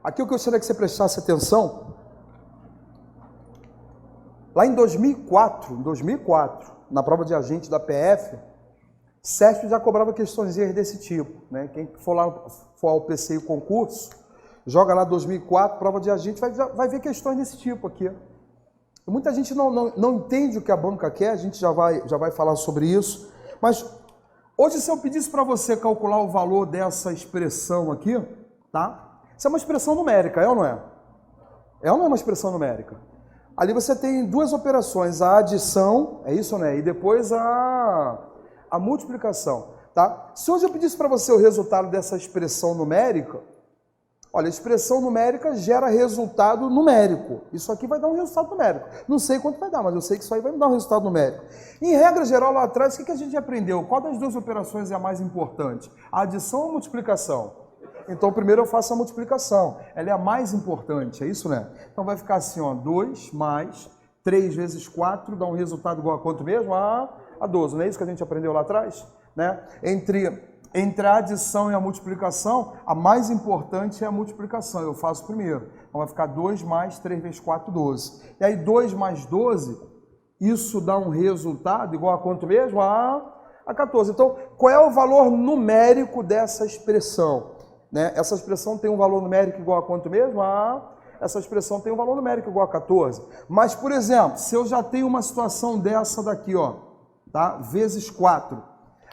Aqui eu gostaria que você prestasse atenção. Lá em 2004, na prova de agente da PF, CESP já cobrava questõezinhas desse tipo, né? Quem for ao PCI concurso, joga lá 2004, prova de agente, vai ver questões desse tipo aqui. Muita gente não entende o que a banca quer, a gente já vai falar sobre isso. Mas hoje, se eu pedisse para você calcular o valor dessa expressão aqui, tá? Isso é uma expressão numérica, é ou não é? É ou não é uma expressão numérica? Ali você tem duas operações, a adição, é isso, né? E depois a multiplicação, tá? Se hoje eu pedisse para você o resultado dessa expressão numérica, olha, a expressão numérica gera resultado numérico. Isso aqui vai dar um resultado numérico. Não sei quanto vai dar, mas eu sei que isso aí vai me dar um resultado numérico. Em regra geral, lá atrás, o que a gente aprendeu? Qual das duas operações é a mais importante? A adição ou a multiplicação? Então, primeiro eu faço a multiplicação. Ela é a mais importante, é isso, né? Então, vai ficar assim, ó, 2 mais 3 vezes 4 dá um resultado igual a quanto mesmo? A 12, não é isso que a gente aprendeu lá atrás? Né? Entre a adição e a multiplicação, a mais importante é a multiplicação. Eu faço primeiro. Então, vai ficar 2 mais 3 vezes 4, 12. E aí, 2 mais 12, isso dá um resultado igual a quanto mesmo? A 14. Então, qual é o valor numérico dessa expressão? Né? Essa expressão tem um valor numérico igual a quanto mesmo? Essa expressão tem um valor numérico igual a 14. Mas, por exemplo, se eu já tenho uma situação dessa daqui, ó, tá? Vezes 4.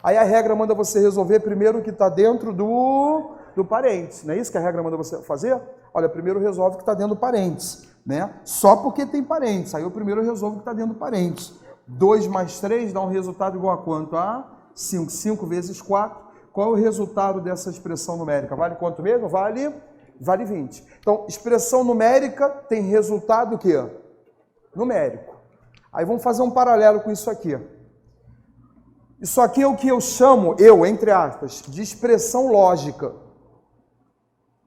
Aí a regra manda você resolver primeiro o que está dentro do parênteses. Não é isso que a regra manda você fazer? Olha, primeiro resolve o que está dentro do parênteses, né? Só porque tem parênteses. Aí eu primeiro resolvo o que está dentro do parênteses. 2 mais 3 dá um resultado igual a quanto? A 5. 5 vezes 4. Qual é o resultado dessa expressão numérica? Vale quanto mesmo? Vale 20. Então, expressão numérica tem resultado o quê? Numérico. Aí vamos fazer um paralelo com isso aqui. Isso aqui é o que eu chamo, entre aspas, de expressão lógica.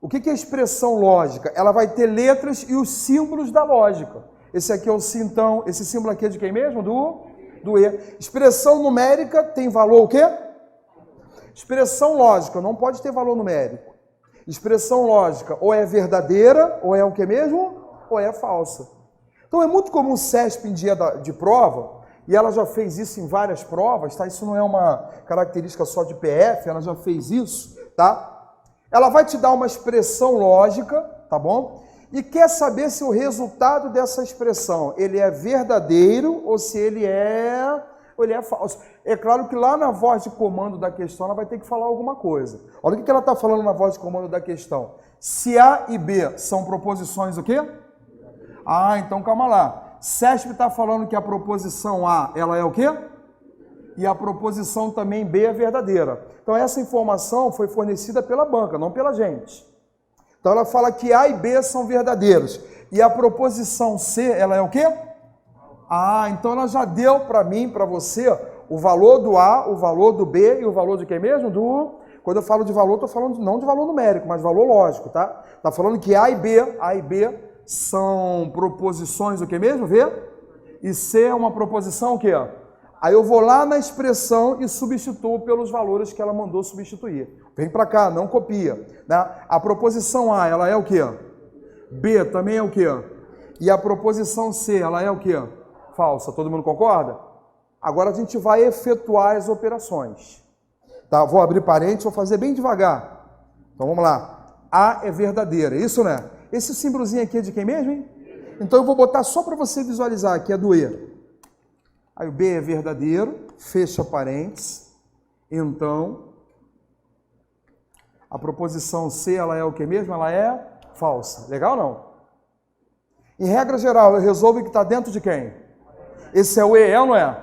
O que é expressão lógica? Ela vai ter letras e os símbolos da lógica. Esse aqui é o sintão, esse símbolo aqui é de quem mesmo? Do E. Expressão numérica tem valor o quê? Expressão lógica não pode ter valor numérico. Expressão lógica ou é verdadeira, ou é o que mesmo? Ou é falsa. Então é muito comum o CESP em dia de prova, e ela já fez isso em várias provas, tá? Isso não é uma característica só de PF, ela já fez isso, tá? Ela vai te dar uma expressão lógica, tá bom? E quer saber se o resultado dessa expressão, ele é verdadeiro ou se ele é falso. É claro que lá na voz de comando da questão ela vai ter que falar alguma coisa. Olha o que ela está falando na voz de comando da questão. Se A e B são proposições o quê? Então calma lá. CESP está falando que a proposição A, ela é o quê? E a proposição também B é verdadeira. Então essa informação foi fornecida pela banca, não pela gente. Então ela fala que A e B são verdadeiros. E a proposição C, ela é o quê? Então ela já deu para mim, para você, o valor do A, o valor do B e o valor de quem mesmo? Quando eu falo de valor, estou falando não de valor numérico, mas valor lógico, tá? Está falando que A e B são proposições o que mesmo? V? E C é uma proposição o quê? Aí eu vou lá na expressão e substituo pelos valores que ela mandou substituir. Vem para cá, não copia. Né? A proposição A, ela é o quê? B também é o quê? E a proposição C, ela é o quê? Falsa. Todo mundo concorda? Agora a gente vai efetuar as operações. Tá? Vou abrir parênteses, vou fazer bem devagar. Então vamos lá. A é verdadeira, isso né? Esse símbolozinho aqui é de quem mesmo, hein? Então eu vou botar só para você visualizar aqui, é do E. Aí o B é verdadeiro, fecha parênteses. Então, a proposição C, ela é o que mesmo? Ela é falsa. Legal ou não? Em regra geral, eu resolvo que está dentro de quem? Esse é o E, ou não é?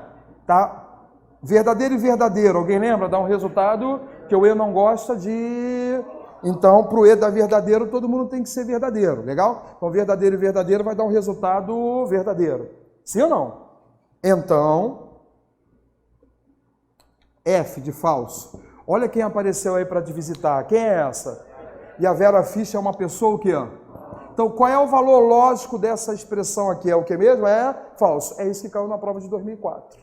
Tá? Verdadeiro e verdadeiro. Alguém lembra? Dá um resultado que o E não gosta de... Então, para o E dar verdadeiro, todo mundo tem que ser verdadeiro. Legal? Então, verdadeiro e verdadeiro vai dar um resultado verdadeiro. Sim ou não? Então, F de falso. Olha quem apareceu aí para te visitar. Quem é essa? E a Vera Fischer é uma pessoa o quê? Então, qual é o valor lógico dessa expressão aqui? É o que mesmo? É falso. É isso que caiu na prova de 2004.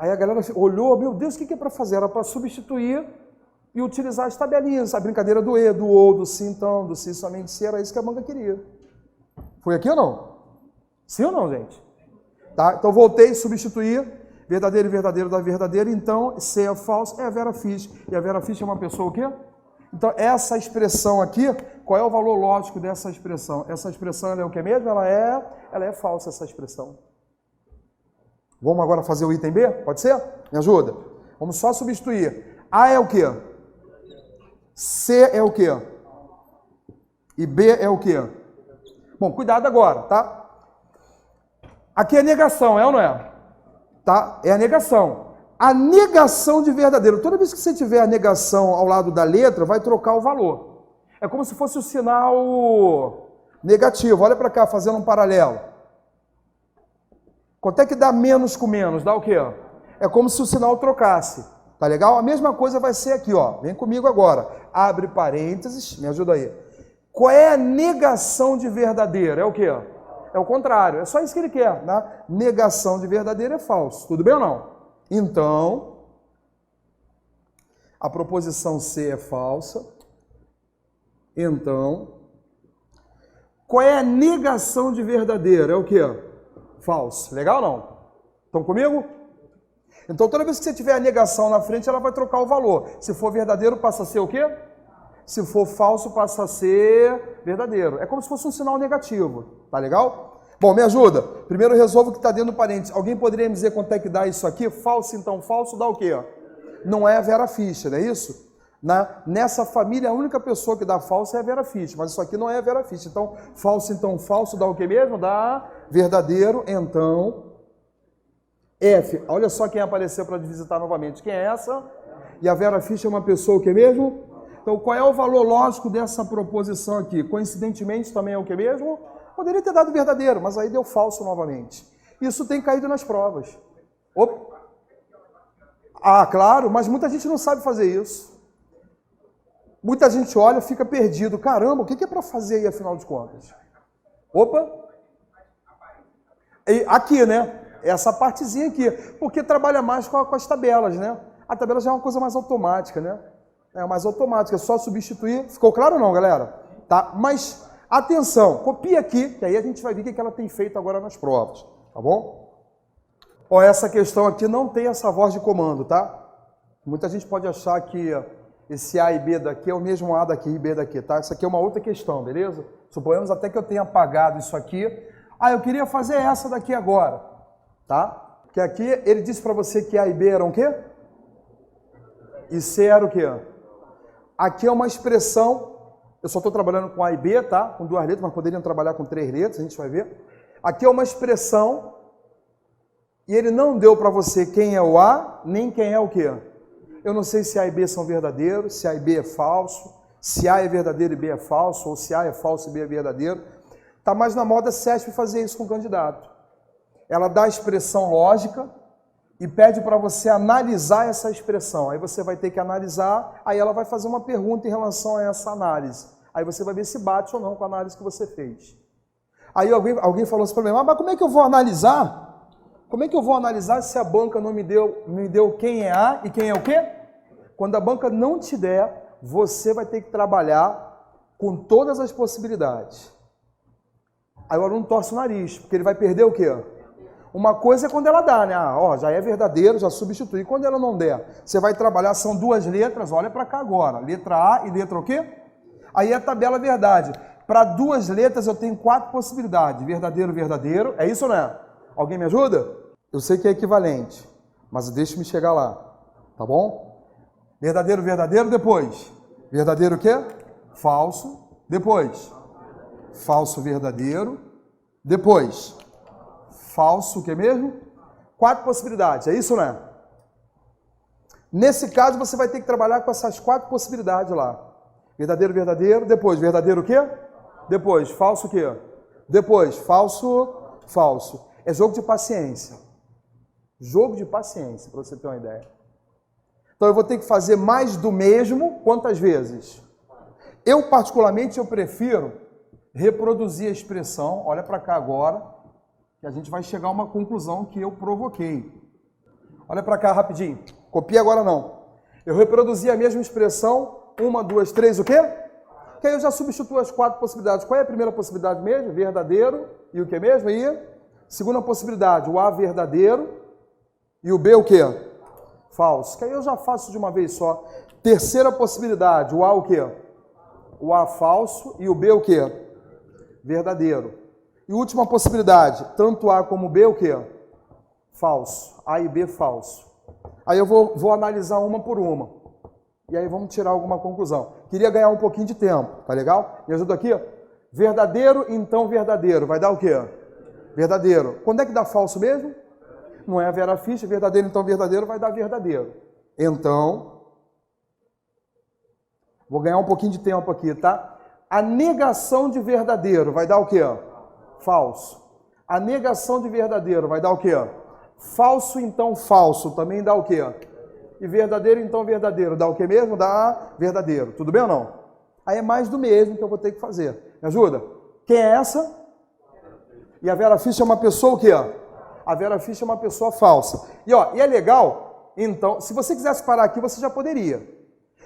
Aí a galera olhou, meu Deus, o que é para fazer? Era para substituir e utilizar as tabelinhas, a brincadeira do e, do ou, do se então, do se somente se, era isso que a banca queria. Foi aqui ou não? Sim ou não, gente? Tá? Então voltei, substituir, verdadeiro e verdadeiro da verdadeira, então se é falso, é a Vera Fischer. E a Vera Fischer é uma pessoa o quê? Então essa expressão aqui, qual é o valor lógico dessa expressão? Essa expressão ela é o que mesmo? Ela é falsa, essa expressão. Vamos agora fazer o item B? Pode ser? Me ajuda? Vamos só substituir. A é o quê? C é o quê? E B é o quê? Bom, cuidado agora, tá? Aqui é negação, é ou não é? Tá? É a negação. A negação de verdadeiro. Toda vez que você tiver a negação ao lado da letra, vai trocar o valor. É como se fosse o sinal negativo. Olha para cá, fazendo um paralelo. Quanto é que dá menos com menos? Dá o quê? É como se o sinal trocasse. Tá legal? A mesma coisa vai ser aqui, ó. Vem comigo agora. Abre parênteses, me ajuda aí. Qual é a negação de verdadeiro? É o quê? É o contrário. É só isso que ele quer, né? Negação de verdadeiro é falso. Tudo bem ou não? Então, a proposição C é falsa. Então, qual é a negação de verdadeiro? É o quê? Falso. Legal ou não? Estão comigo? Então, toda vez que você tiver a negação na frente, ela vai trocar o valor. Se for verdadeiro, passa a ser o quê? Se for falso, passa a ser verdadeiro. É como se fosse um sinal negativo. Tá legal? Bom, me ajuda. Primeiro resolvo o que está dentro do parênteses. Alguém poderia me dizer quanto é que dá isso aqui? Falso, então, falso dá o quê? Não é a Vera Fischer, não é isso? Nessa família, a única pessoa que dá falso é a Vera Fischer, mas isso aqui não é a Vera Fischer. Então, falso dá o que mesmo? Dá verdadeiro, então, F. Olha só quem apareceu para visitar novamente. Quem é essa? E a Vera Fischer é uma pessoa o que mesmo? Então, qual é o valor lógico dessa proposição aqui? Coincidentemente, também é o que mesmo? Poderia ter dado verdadeiro, mas aí deu falso novamente. Isso tem caído nas provas. Opa. Ah, claro, mas muita gente não sabe fazer isso. Muita gente olha e fica perdido. Caramba, o que é para fazer aí, afinal de contas? Opa! E aqui, né? Essa partezinha aqui. Porque trabalha mais com as tabelas, né? A tabela já é uma coisa mais automática, né? É mais automática, é só substituir. Ficou claro ou não, galera? Tá? Mas, atenção, copia aqui, que aí a gente vai ver o que ela tem feito agora nas provas. Tá bom? Ó, essa questão aqui não tem essa voz de comando, tá? Muita gente pode achar que esse A e B daqui é o mesmo A daqui e B daqui, tá? Isso aqui é uma outra questão, beleza? Suponhamos até que eu tenha apagado isso aqui. Ah, eu queria fazer essa daqui agora, tá? Porque aqui ele disse para você que A e B eram o quê? E C era o quê? Aqui é uma expressão, eu só estou trabalhando com A e B, tá? Com 2 letras, mas poderiam trabalhar com 3 letras, a gente vai ver. Aqui é uma expressão e ele não deu para você quem é o A, nem quem é o quê? Eu não sei se A e B são verdadeiros, se A e B é falso, se A é verdadeiro e B é falso, ou se A é falso e B é verdadeiro. Está mais na moda CESP fazer isso com o candidato. Ela dá a expressão lógica e pede para você analisar essa expressão. Aí você vai ter que analisar, aí ela vai fazer uma pergunta em relação a essa análise. Aí você vai ver se bate ou não com a análise que você fez. Aí alguém falou assim para mim, mas como é que eu vou analisar? Como é que eu vou analisar se a banca não me deu quem é A e quem é o quê? Quando a banca não te der, você vai ter que trabalhar com todas as possibilidades. Aí o aluno torce o nariz, porque ele vai perder o quê? Uma coisa é quando ela dá, né? Ah, ó, já é verdadeiro, já substitui. Quando ela não der, você vai trabalhar, são 2 letras, olha para cá agora. Letra A e letra o quê? Aí é a tabela verdade. Para 2 letras eu tenho 4 possibilidades. Verdadeiro, verdadeiro. É isso ou não é? Alguém me ajuda? Eu sei que é equivalente, mas deixe-me chegar lá, tá bom? Verdadeiro, verdadeiro, depois. Verdadeiro o quê? Falso. Depois. Falso, verdadeiro. Depois. Falso, o que mesmo? 4 possibilidades, é isso ou não é? Nesse caso, você vai ter que trabalhar com essas 4 possibilidades lá. Verdadeiro, verdadeiro. Depois, verdadeiro o quê? Depois, falso o quê? Depois, falso, falso. É jogo de paciência. Jogo de paciência, para você ter uma ideia. Então eu vou ter que fazer mais do mesmo quantas vezes? Eu, particularmente, eu prefiro reproduzir a expressão. Olha para cá agora, que a gente vai chegar a uma conclusão que eu provoquei. Olha para cá rapidinho. Copia agora não. Eu reproduzi a mesma expressão. 1, 2, 3, o quê? Que aí eu já substituo as 4 possibilidades. Qual é a primeira possibilidade mesmo? Verdadeiro. E o que mesmo? E segunda possibilidade, o A verdadeiro. E o B o quê? Falso. Que aí eu já faço de uma vez só. Terceira possibilidade, o A o quê? O A falso. E o B o quê? Verdadeiro. E última possibilidade, tanto A como B o quê? Falso. A e B falso. Aí eu vou analisar uma por uma. E aí vamos tirar alguma conclusão. Queria ganhar um pouquinho de tempo, tá legal? Me ajuda aqui? Verdadeiro, então verdadeiro. Vai dar o quê? Verdadeiro. Quando é que dá falso mesmo? Não é a Vera Fischer, verdadeiro, então verdadeiro, vai dar verdadeiro. Então, vou ganhar um pouquinho de tempo aqui, tá? A negação de verdadeiro vai dar o quê? Falso. A negação de verdadeiro vai dar o quê? Falso, então falso, também dá o quê? E verdadeiro, então verdadeiro, dá o quê mesmo? Dá verdadeiro. Tudo bem ou não? Aí é mais do mesmo que eu vou ter que fazer. Me ajuda? Quem é essa? E a Vera Fischer é uma pessoa o quê? A Vera Fischer é uma pessoa falsa. E é legal, então, se você quisesse parar aqui, você já poderia.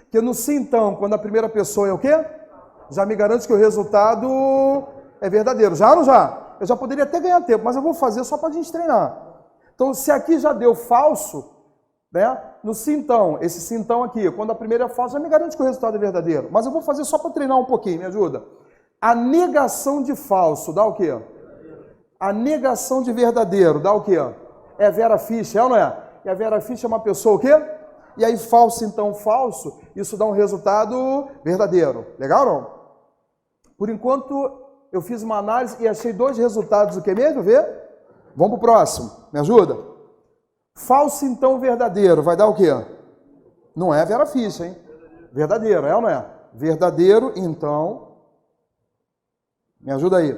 Porque no sim, então, quando a primeira pessoa é o quê? Já me garante que o resultado é verdadeiro. Já ou não já? Eu já poderia até ganhar tempo, mas eu vou fazer só para a gente treinar. Então, se aqui já deu falso, né? No sintão, esse sintão aqui, quando a primeira é falsa, já me garante que o resultado é verdadeiro. Mas eu vou fazer só para treinar um pouquinho, me ajuda. A negação de falso dá o quê? A negação de verdadeiro dá o quê? É Vera Fischer, é ou não é? E a Vera Fischer é uma pessoa o quê? E aí falso, então falso, isso dá um resultado verdadeiro. Legal ou não? Por enquanto, eu fiz uma análise e achei 2 resultados, o que mesmo? Vê? Vamos para o próximo, me ajuda? Falso, então, verdadeiro. Vai dar o quê? Não é a Vera Fischer, hein? Verdadeiro, é ou não é? Verdadeiro, então... Me ajuda aí.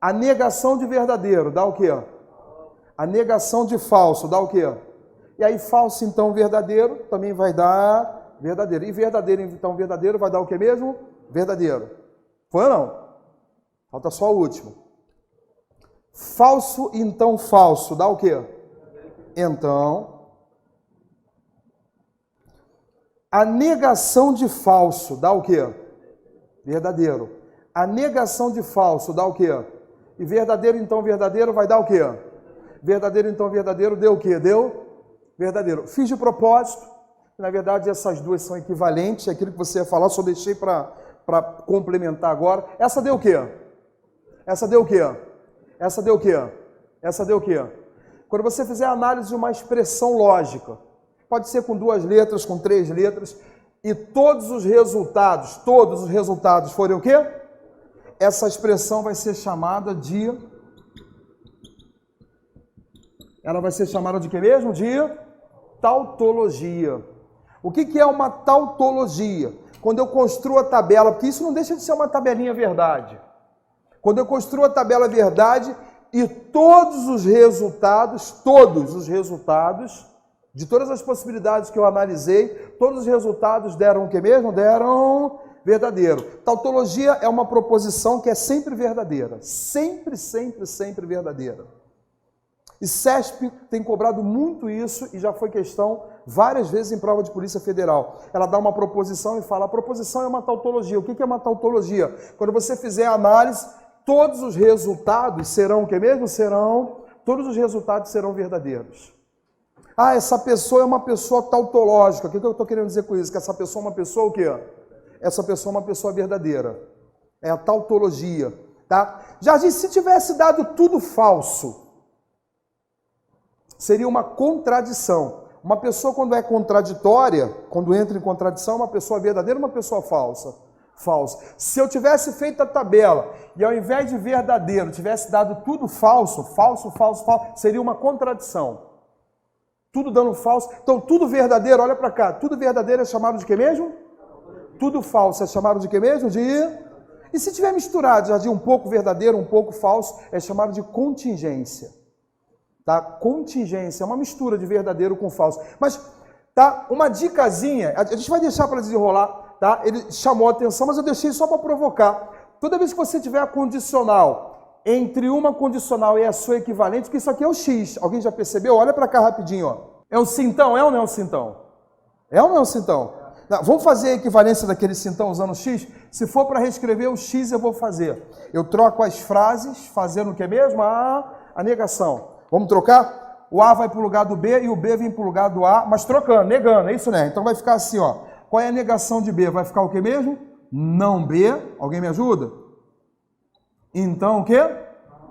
A negação de verdadeiro dá o quê? A negação de falso dá o quê? E aí, falso, então, verdadeiro, também vai dar verdadeiro. E verdadeiro, então, verdadeiro, vai dar o quê mesmo? Verdadeiro. Foi ou não? Falta só o último. Falso, então, falso dá o quê? Então, a negação de falso dá o quê? Verdadeiro. A negação de falso dá o quê? E verdadeiro, então verdadeiro, vai dar o quê? Verdadeiro, então verdadeiro, deu o quê? Deu verdadeiro. Fiz de propósito. Na verdade, essas duas são equivalentes. Aquilo que você ia falar, só deixei para complementar agora. Essa deu o quê? Essa deu o quê? Essa deu o quê? Essa deu o quê? Quando você fizer a análise de uma expressão lógica, pode ser com 2 letras, com 3 letras, e todos os resultados forem o quê? Essa expressão vai ser chamada de... Ela vai ser chamada de quê mesmo? De tautologia. O que é uma tautologia? Quando eu construo a tabela, porque isso não deixa de ser uma tabelinha verdade. Quando eu construo a tabela verdade... E todos os resultados de todas as possibilidades que eu analisei, todos os resultados deram o que mesmo? Deram verdadeiro. Tautologia é uma proposição que é sempre verdadeira. Sempre, sempre, sempre verdadeira. E CESP tem cobrado muito isso e já foi questão várias vezes em prova de Polícia Federal. Ela dá uma proposição e fala, a proposição é uma tautologia. O que é uma tautologia? Quando você fizer a análise... Todos os resultados serão o que mesmo? Todos os resultados serão verdadeiros. Ah, essa pessoa é uma pessoa tautológica. O que eu estou querendo dizer com isso? Que essa pessoa é uma pessoa o quê? Essa pessoa é uma pessoa verdadeira. É a tautologia, tá? Jardim, se tivesse dado tudo falso, seria uma contradição. Uma pessoa quando é contraditória, quando entra em contradição, é uma pessoa verdadeira ou uma pessoa falsa? Falso. Se eu tivesse feito a tabela e ao invés de verdadeiro tivesse dado tudo falso, seria uma contradição. Tudo dando falso. Então, tudo verdadeiro, olha para cá, tudo verdadeiro é chamado de quê mesmo? Tudo falso é chamado de quê mesmo? E se tiver misturado, já de um pouco verdadeiro, um pouco falso, é chamado de contingência. Tá? Contingência é uma mistura de verdadeiro com falso. Mas, tá? Uma dicasinha, a gente vai deixar para desenrolar. Tá? Ele chamou a atenção, mas eu deixei só para provocar. Toda vez que você tiver a condicional, entre uma condicional e a sua equivalente, porque isso aqui é o X. Alguém já percebeu? Olha para cá rapidinho. Ó. É o cintão, é ou não é o cintão? É ou não é o cintão? Não, vamos fazer a equivalência daquele cintão usando x? Se for para reescrever o x, eu vou fazer. Eu troco as frases, fazendo o que mesmo? A negação. Vamos trocar? O A vai para o lugar do B e o B vem para o lugar do A, mas trocando, negando, é isso, né? Então vai ficar assim, ó. Qual é a negação de B? Vai ficar o que mesmo? Não B. Alguém me ajuda? Então o quê?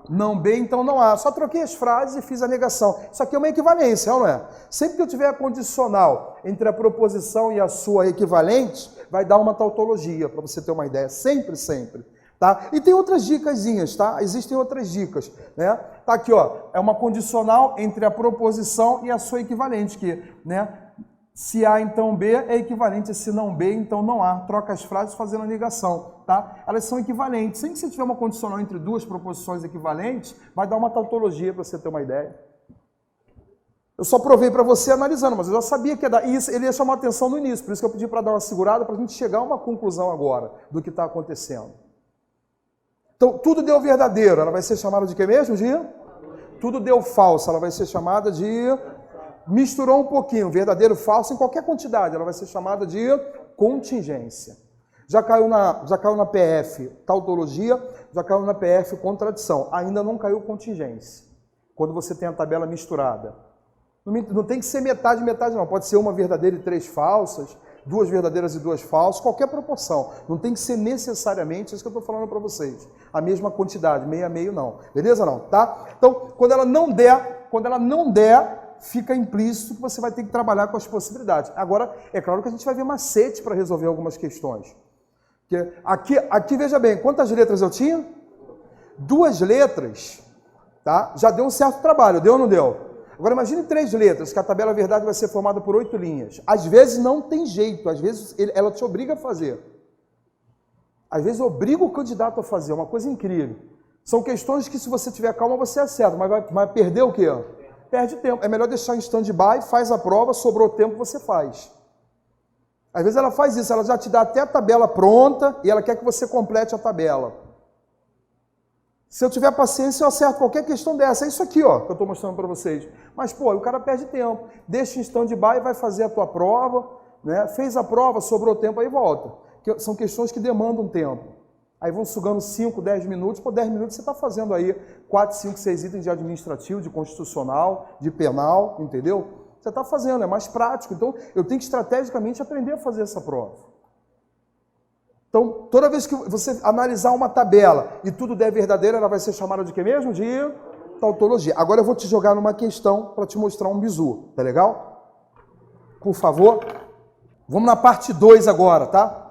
Não B, então não A. Só troquei as frases e fiz a negação. Isso aqui é uma equivalência, não é? Sempre que eu tiver a condicional entre a proposição e a sua equivalente, vai dar uma tautologia, para você ter uma ideia. Sempre, sempre. Tá? E tem outras dicasinhas, tá? Existem outras dicas, né? Tá aqui, ó. É uma condicional entre a proposição e a sua equivalente, que, né? Se A, então B é equivalente a se não B, então não A. Troca as frases fazendo a negação, tá? Elas são equivalentes. Sempre que você tiver uma condicional entre duas proposições equivalentes, vai dar uma tautologia para você ter uma ideia. Eu só provei para você analisando, mas eu já sabia que ia dar. E isso, ele ia chamar atenção no início, por isso que eu pedi para dar uma segurada, para a gente chegar a uma conclusão agora do que está acontecendo. Então, tudo deu verdadeiro, ela vai ser chamada de quê mesmo, Gia? Tudo deu falso, ela vai ser chamada de... Misturou um pouquinho, verdadeiro, falso, em qualquer quantidade, ela vai ser chamada de contingência. Já caiu na PF tautologia, já caiu na PF contradição. Ainda não caiu contingência, quando você tem a tabela misturada. Não tem que ser metade, metade não. Pode ser uma verdadeira e 3 falsas, 2 verdadeiras e 2 falsas, qualquer proporção. Não tem que ser necessariamente, isso que eu estou falando para vocês. A mesma quantidade, meio a meio não. Beleza não? Tá? Então, quando ela não der, fica implícito que você vai ter que trabalhar com as possibilidades. Agora, é claro que a gente vai ver macete para resolver algumas questões. Porque aqui, veja bem, quantas letras eu tinha? 2 letras, tá? Já deu um certo trabalho, deu ou não deu? Agora, imagine 3 letras, que a tabela verdade vai ser formada por 8 linhas. Às vezes não tem jeito, às vezes ela te obriga a fazer. Às vezes obriga o candidato a fazer, uma coisa incrível. São questões que, se você tiver calma, você acerta, mas vai perder o quê? Perde tempo. É melhor deixar em stand-by, faz a prova, sobrou tempo, você faz. Às vezes ela faz isso, ela já te dá até a tabela pronta e ela quer que você complete a tabela. Se eu tiver paciência, eu acerto qualquer questão dessa. É isso aqui, ó, que eu estou mostrando para vocês. Mas, pô, o cara perde tempo. Deixa em stand-by, vai fazer a tua prova, né? Fez a prova, sobrou tempo, aí volta. São questões que demandam tempo. Aí vão sugando 5, 10 minutos, por 10 minutos você está fazendo aí 4, 5, 6 itens de administrativo, de constitucional, de penal, entendeu? Você está fazendo, é mais prático. Então, eu tenho que estrategicamente aprender a fazer essa prova. Então, toda vez que você analisar uma tabela e tudo der verdadeiro, ela vai ser chamada de quê mesmo? De tautologia. Agora eu vou te jogar numa questão para te mostrar um bizu, tá legal? Por favor. Vamos na parte 2 agora, tá?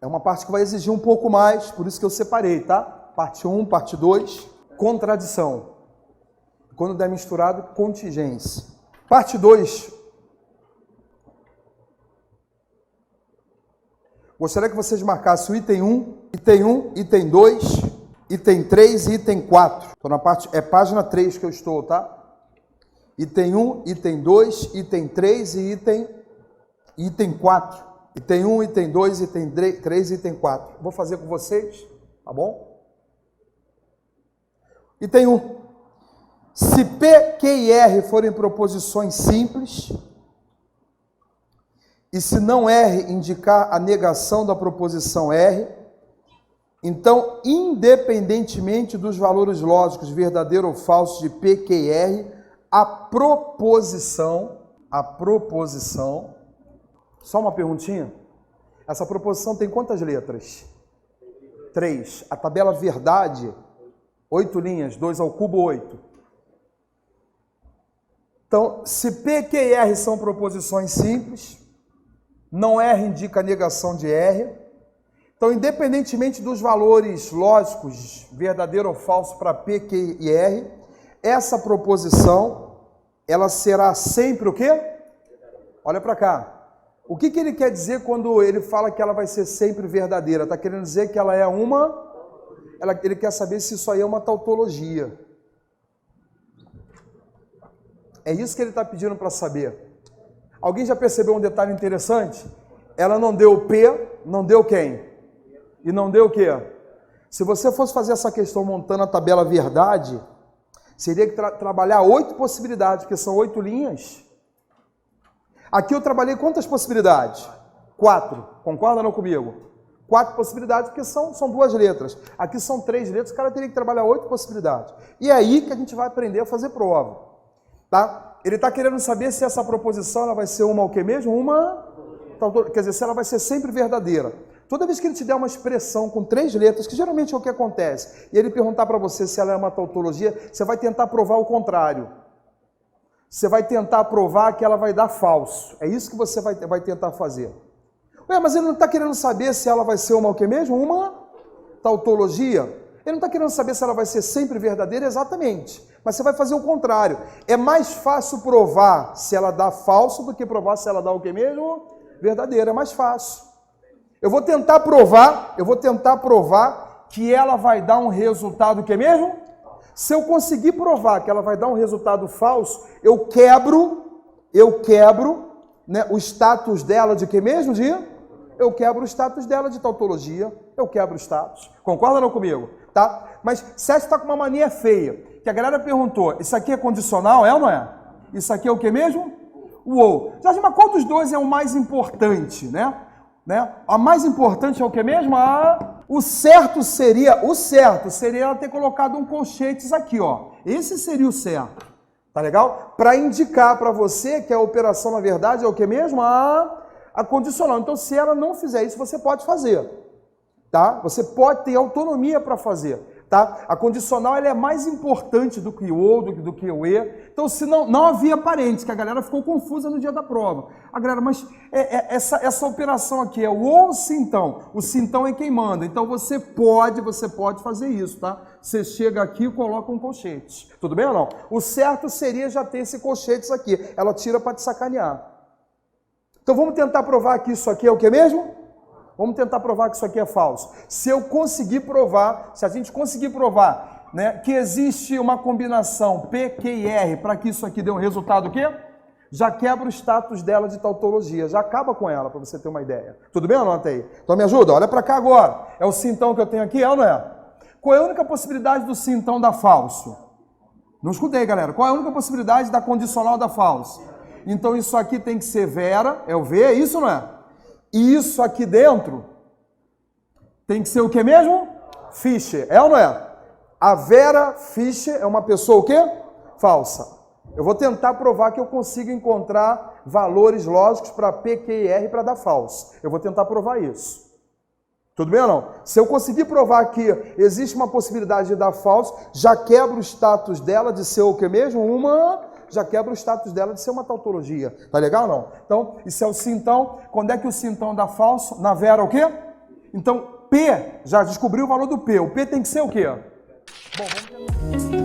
É uma parte que vai exigir um pouco mais, por isso que eu separei, tá? Parte 1, parte 2, contradição. Quando der misturado, contingência. Parte 2. Gostaria que vocês marcassem o item 1, item 2, item 3 e item 4. Estou na parte, é página 3 que eu estou, tá? Item 1, item 2, item 3 e item 4. Item 1, item 2, item 3 e item 4. Vou fazer com vocês, tá bom? Item 1. Se P, Q e R forem proposições simples, e se não R indicar a negação da proposição R, então, independentemente dos valores lógicos verdadeiro ou falso de P, Q e R, a proposição, só uma perguntinha, essa proposição tem quantas letras? 3. A tabela verdade, 8 linhas, 2 ao cubo, 8. Então, se P, Q e R são proposições simples, não R indica a negação de R. Então, independentemente dos valores lógicos, verdadeiro ou falso para P, Q e R, essa proposição, ela será sempre o quê? Olha para cá. O que ele quer dizer quando ele fala que ela vai ser sempre verdadeira? Está querendo dizer que ela é ele quer saber se isso aí é uma tautologia. É isso que ele está pedindo para saber. Alguém já percebeu um detalhe interessante? Ela não deu P, não deu quem? E não deu o quê? Se você fosse fazer essa questão montando a tabela verdade, seria que trabalhar 8 possibilidades, porque são 8 linhas. Aqui eu trabalhei quantas possibilidades? 4. Concorda não comigo? 4 possibilidades, porque são 2 letras. Aqui são 3 letras, o cara teria que trabalhar 8 possibilidades. E é aí que a gente vai aprender a fazer prova. Tá? Ele está querendo saber se essa proposição ela vai ser uma o quê mesmo? Quer dizer, se ela vai ser sempre verdadeira. Toda vez que ele te der uma expressão com 3 letras, que geralmente é o que acontece, e ele perguntar para você se ela é uma tautologia, você vai tentar provar o contrário. Você vai tentar provar que ela vai dar falso. É isso que você vai tentar fazer. Ué, mas ele não está querendo saber se ela vai ser uma o quê mesmo? Uma tautologia. Ele não está querendo saber se ela vai ser sempre verdadeira, exatamente. Mas você vai fazer o contrário. É mais fácil provar se ela dá falso do que provar se ela dá o quê mesmo? Verdadeira, é mais fácil. Eu vou tentar provar que ela vai dar um resultado o quê mesmo? Se eu conseguir provar que ela vai dar um resultado falso, eu quebro, né, o status dela de quê mesmo? Eu quebro o status dela de tautologia, eu quebro o status. Concorda não comigo? Tá? Mas Sérgio está com uma mania feia, que a galera perguntou, isso aqui é condicional, é ou não é? Isso aqui é o que mesmo? O ou. Jorge, mas qual dos dois é o mais importante, né? A mais importante é o que mesmo? O certo seria ela ter colocado um colchetes aqui, ó. Esse seria o certo. Tá legal? Para indicar para você que a operação, na verdade, é o que mesmo? A condicional. Então, se ela não fizer isso, você pode fazer. Tá? Você pode ter autonomia para fazer. Tá? A condicional ela é mais importante do que o ou, do que o e. Então, se não havia parênteses, que a galera ficou confusa no dia da prova. A galera, mas essa operação aqui é o ou o sintão. O sintão é quem manda. Então, você pode fazer isso, tá? Você chega aqui e coloca um colchete. Tudo bem ou não? O certo seria já ter esse colchetes aqui. Ela tira para te sacanear. Então, vamos tentar provar que isso aqui é o que mesmo? Vamos tentar provar que isso aqui é falso. Se a gente conseguir provar, né, que existe uma combinação P, Q e R para que isso aqui dê um resultado o quê? Já quebra o status dela de tautologia, já acaba com ela, para você ter uma ideia. Tudo bem ou não, Antei? Então me ajuda, olha para cá agora. É o sintão que eu tenho aqui, é ou não é? Qual é a única possibilidade do sintão dar falso? Não escutei, galera. Qual é a única possibilidade da condicional dar falso? Então isso aqui tem que ser Vera, é o V, é isso ou não é? E isso aqui dentro tem que ser o que mesmo? Fischer. É ou não é? A Vera Fischer é uma pessoa o quê? Falsa. Eu vou tentar provar que eu consigo encontrar valores lógicos para P, Q e R para dar falso. Eu vou tentar provar isso. Tudo bem ou não? Se eu conseguir provar que existe uma possibilidade de dar falso, já quebra o status dela de ser o que mesmo? Já quebra o status dela de ser uma tautologia. Tá legal ou não? então, isso é o sintão. Quando é que o sintão dá falso? Na Vera o quê? Então, P, já descobriu o valor do P. O P tem que ser o quê? Bom, vamos ver.